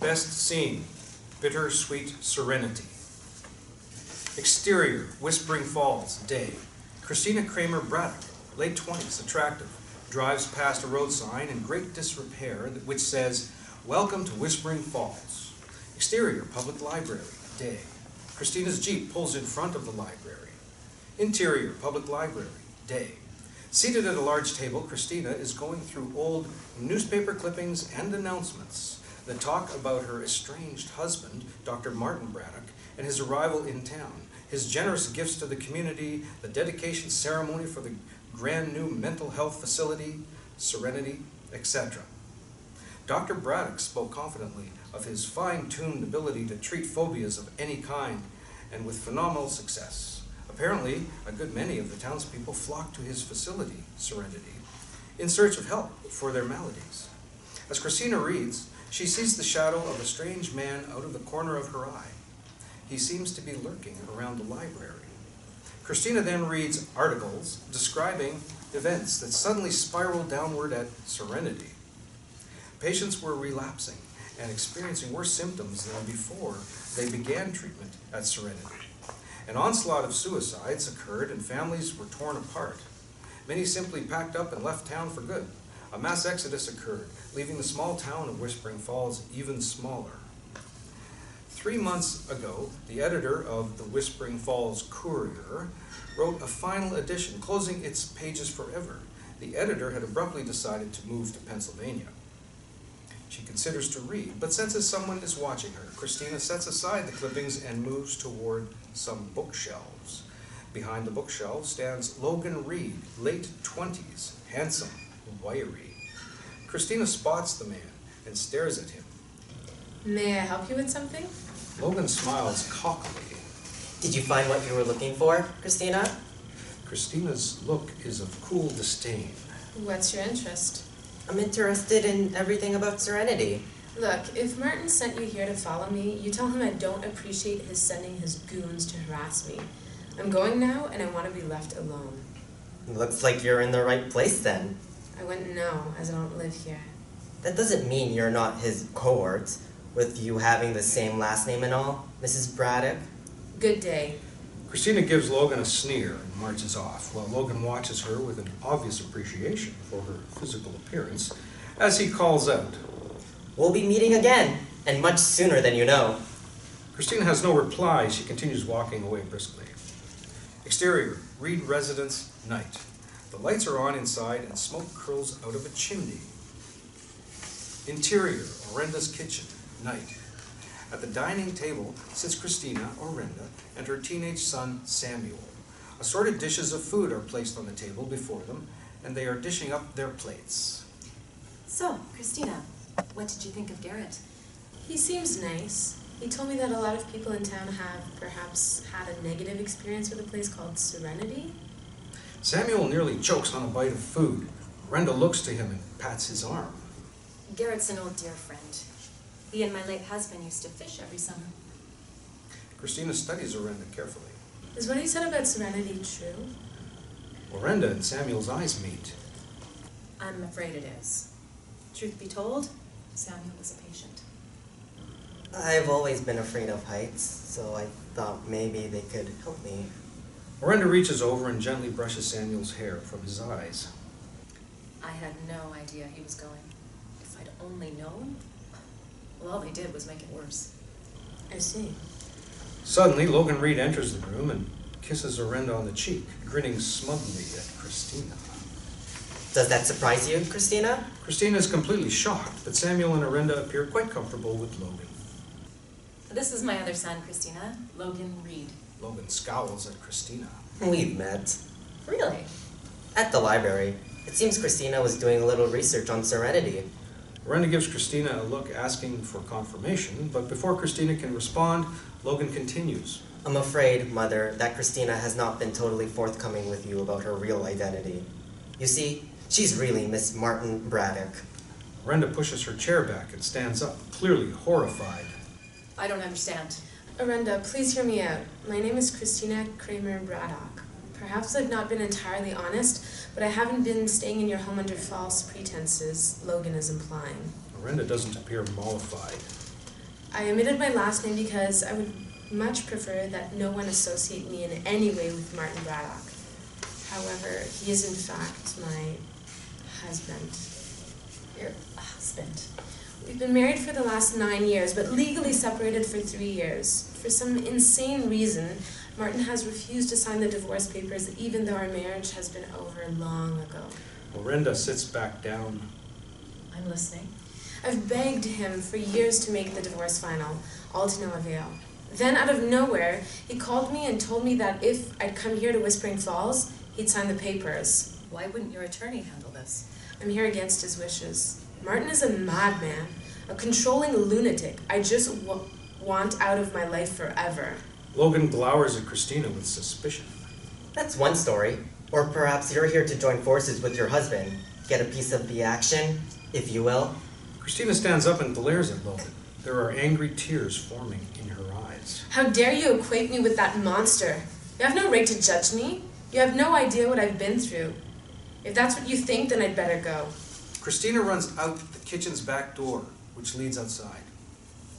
Best scene, Bittersweet Serenity. Exterior, Whispering Falls, day. Krystyna Kramer Braddock, late 20s, attractive, drives past a road sign in great disrepair which says, "Welcome to Whispering Falls." Exterior, public library, day. Krystyna's Jeep pulls in front of the library. Interior, public library, day. Seated at a large table, Krystyna is going through old newspaper clippings and announcements that talk about her estranged husband, Dr. Martin Braddock, and his arrival in town, his generous gifts to the community, the dedication ceremony for the grand new mental health facility, Serenity, etc. Dr. Braddock spoke confidently of his fine-tuned ability to treat phobias of any kind, and with phenomenal success. Apparently, a good many of the townspeople flocked to his facility, Serenity, in search of help for their maladies. As Krystyna reads, she sees the shadow of a strange man out of the corner of her eye. He seems to be lurking around the library. Krystyna then reads articles describing events that suddenly spiral downward at Serenity. Patients were relapsing and experiencing worse symptoms than before they began treatment at Serenity. An onslaught of suicides occurred and families were torn apart. Many simply packed up and left town for good. A mass exodus occurred, leaving the small town of Whispering Falls even smaller. 3 months ago, the editor of the Whispering Falls Courier wrote a final edition, closing its pages forever. The editor had abruptly decided to move to Pennsylvania. She considers to read, but senses someone is watching her. Krystyna sets aside the clippings and moves toward some bookshelves. Behind the bookshelf stands Logan Reed, late 20s, handsome, wiry. Krystyna spots the man and stares at him. May I help you with something? Logan smiles cockily. Did you find what you were looking for, Krystyna? Krystyna's look is of cool disdain. What's your interest? I'm interested in everything about Serenity. Look, if Martin sent you here to follow me, you tell him I don't appreciate his sending his goons to harass me. I'm going now, and I want to be left alone. Looks like you're in the right place then. I wouldn't know, as I don't live here. That doesn't mean you're not his cohort, with you having the same last name and all, Mrs. Braddock. Good day. Krystyna gives Logan a sneer and marches off, while Logan watches her with an obvious appreciation for her physical appearance as he calls out, We'll be meeting again, and much sooner than you know. Krystyna has no reply. She continues walking away briskly. Exterior, Reed residence, night. The lights are on inside and smoke curls out of a chimney. Interior, Orenda's kitchen, night. At the dining table sits Krystyna, Orenda, and her teenage son, Samuel. Assorted dishes of food are placed on the table before them, and they are dishing up their plates. So, Krystyna, what did you think of Garrett? He seems nice. He told me that a lot of people in town have perhaps had a negative experience with a place called Serenity. Samuel nearly chokes on a bite of food. Orenda looks to him and pats his arm. Garrett's an old dear friend. He and my late husband used to fish every summer. Krystyna studies Orenda carefully. Is what he said about Serenity true? Orenda and Samuel's eyes meet. I'm afraid it is. Truth be told, Samuel was a patient. I've always been afraid of heights, so I thought maybe they could help me. Orenda reaches over and gently brushes Samuel's hair from his eyes. I had no idea he was going. If I'd only known, well, all they did was make it worse. I see. Suddenly, Logan Reed enters the room and kisses Orenda on the cheek, grinning smugly at Krystyna. Does that surprise you, Krystyna? Krystyna is completely shocked, but Samuel and Orenda appear quite comfortable with Logan. This is my other son, Krystyna, Logan Reed. Logan scowls at Krystyna. We've met. Really? At the library. It seems Krystyna was doing a little research on Serenity. Orenda gives Krystyna a look asking for confirmation, but before Krystyna can respond, Logan continues. I'm afraid, Mother, that Krystyna has not been totally forthcoming with you about her real identity. You see, she's really Miss Martin Braddock. Orenda pushes her chair back and stands up, clearly horrified. I don't understand. Orenda, please hear me out. My name is Krystyna Kramer Braddock. Perhaps I've not been entirely honest, but I haven't been staying in your home under false pretenses, Logan is implying. Orenda doesn't appear mollified. I omitted my last name because I would much prefer that no one associate me in any way with Martin Braddock. However, he is in fact my husband. Your husband. We've been married for the last 9 years, but legally separated for 3 years. For some insane reason, Martin has refused to sign the divorce papers even though our marriage has been over long ago. Orenda sits back down. I'm listening. I've begged him for years to make the divorce final, all to no avail. Then, out of nowhere, he called me and told me that if I'd come here to Whispering Falls, he'd sign the papers. Why wouldn't your attorney handle this? I'm here against his wishes. Martin is a madman, a controlling lunatic I just want out of my life forever. Logan glowers at Krystyna with suspicion. That's one story. Or perhaps you're here to join forces with your husband. Get a piece of the action, if you will. Krystyna stands up and glares at Logan. There are angry tears forming in her eyes. How dare you equate me with that monster? You have no right to judge me. You have no idea what I've been through. If that's what you think, then I'd better go. Krystyna runs out the kitchen's back door, which leads outside.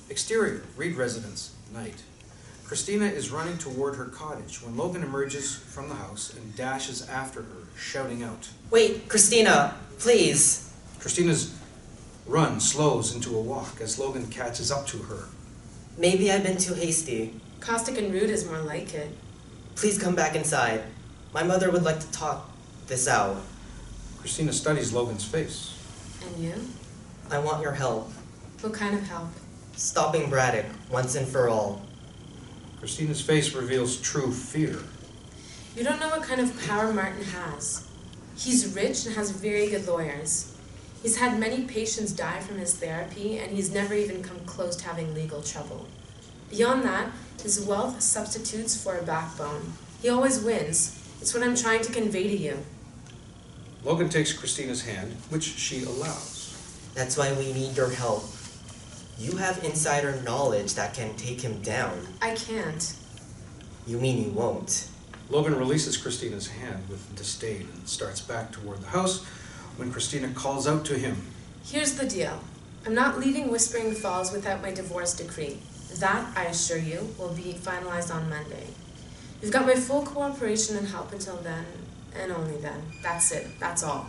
Exterior, Reed residence, night. Krystyna is running toward her cottage when Logan emerges from the house and dashes after her, shouting out. Wait, Krystyna, please. Krystyna's run slows into a walk as Logan catches up to her. Maybe I've been too hasty. Caustic and rude is more like it. Please come back inside. My mother would like to talk this out. Krystyna studies Logan's face. And you? I want your help. What kind of help? Stopping Braddock, once and for all. Krystyna's face reveals true fear. You don't know what kind of power Martin has. He's rich and has very good lawyers. He's had many patients die from his therapy, and he's never even come close to having legal trouble. Beyond that, his wealth substitutes for a backbone. He always wins. It's what I'm trying to convey to you. Logan takes Krystyna's hand, which she allows. That's why we need your help. You have insider knowledge that can take him down. I can't. You mean you won't? Logan releases Krystyna's hand with disdain and starts back toward the house when Krystyna calls out to him. Here's the deal. I'm not leaving Whispering Falls without my divorce decree. That, I assure you, will be finalized on Monday. You've got my full cooperation and help until then, and only then. That's it. That's all.